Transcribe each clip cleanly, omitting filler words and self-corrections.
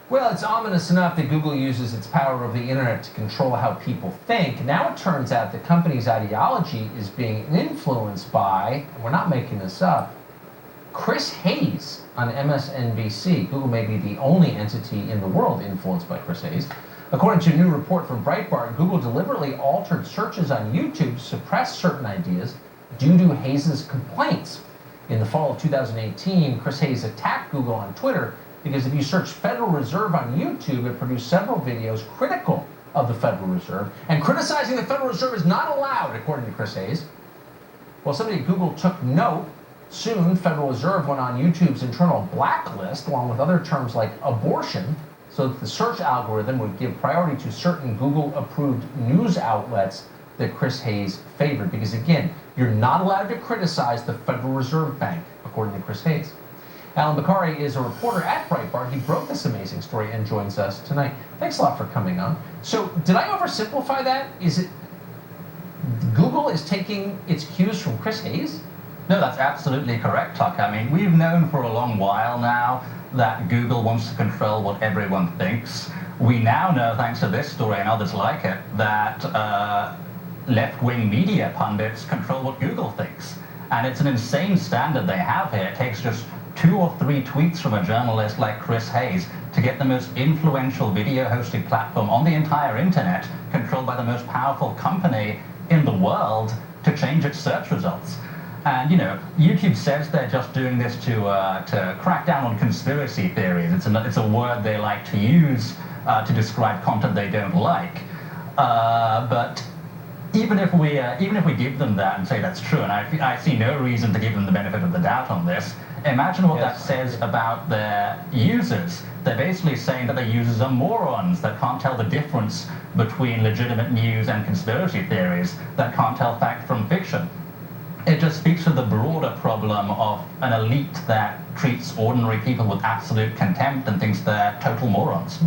Well, it's ominous enough that Google uses its power over the internet to control how people think. Now it turns out the company's ideology is being influenced by, and we're not making this up, Chris Hayes on MSNBC. Google may be the only entity in the world influenced by Chris Hayes. According to a new report from Breitbart, Google deliberately altered searches on YouTube to suppress certain ideas due to Hayes' complaints. In the fall of 2018, Chris Hayes attacked Google on Twitter because if you search Federal Reserve on YouTube, it produced several videos critical of the Federal Reserve, and criticizing the Federal Reserve is not allowed, according to Chris Hayes. Well, somebody at Google took note. Soon, Federal Reserve went on YouTube's internal blacklist, along with other terms like abortion, so that the search algorithm would give priority to certain Google-approved news outlets that Chris Hayes favored. Because again, you're not allowed to criticize the Federal Reserve Bank, according to Chris Hayes. Alan Bakari is a reporter at Breitbart. He broke this amazing story and joins us tonight. Thanks a lot for coming on. So, did I oversimplify that? Is it Google is taking its cues from Chris Hayes? No, that's absolutely correct, Tuck. I mean, we've known for a long while now that Google wants to control what everyone thinks. We now know, thanks to this story and others like it, that left-wing media pundits control what Google thinks. And it's an insane standard they have here. It takes just 2 or 3 tweets from a journalist like Chris Hayes to get the most influential video hosting platform on the entire internet, controlled by the most powerful company in the world, to change its search results. And, you know, YouTube says they're just doing this to crack down on conspiracy theories. It's a word they like to use to describe content they don't like. But even if we give them that and say that's true, and I see no reason to give them the benefit of the doubt on this, imagine what that says about their users. They're basically saying that their users are morons that can't tell the difference between legitimate news and conspiracy theories, that can't tell fact from fiction. It just speaks to the broader problem of an elite that treats ordinary people with absolute contempt and thinks they're total morons.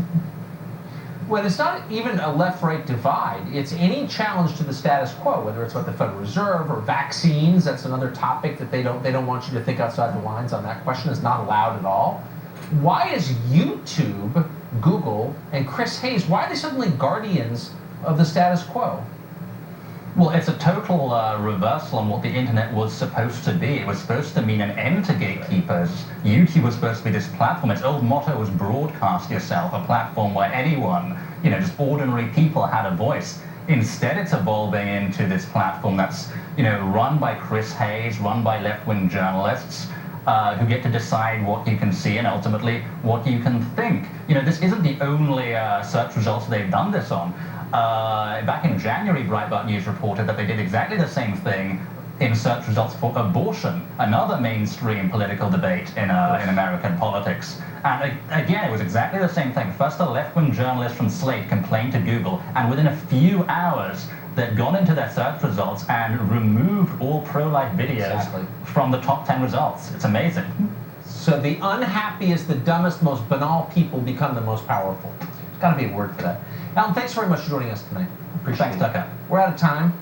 Well, it's not even a left-right divide. It's any challenge to the status quo, whether it's about the Federal Reserve or vaccines. That's another topic that they don't want you to think outside the lines on. That question is not allowed at all. Why is YouTube, Google, and Chris Hayes, why are they suddenly guardians of the status quo? Well, it's a total reversal on what the internet was supposed to be. It was supposed to mean an end to gatekeepers. YouTube was supposed to be this platform. Its old motto was broadcast yourself, a platform where anyone, you know, just ordinary people had a voice. Instead, it's evolving into this platform that's, you know, run by Chris Hayes, run by left-wing journalists, who get to decide what you can see and ultimately what you can think. You know, this isn't the only search results they've done this on. Back in January, Breitbart News reported that they did exactly the same thing in search results for abortion, another mainstream political debate in American politics. And again, it was exactly the same thing. First, a left-wing journalist from Slate complained to Google, and within a few hours, they'd gone into their search results and removed all pro-life videos from the top 10 results. It's amazing. So the unhappiest, the dumbest, most banal people become the most powerful. There's got to be a word for that. Alan, thanks very much for joining us tonight. Appreciate it. Thanks, Tucker. We're out of time.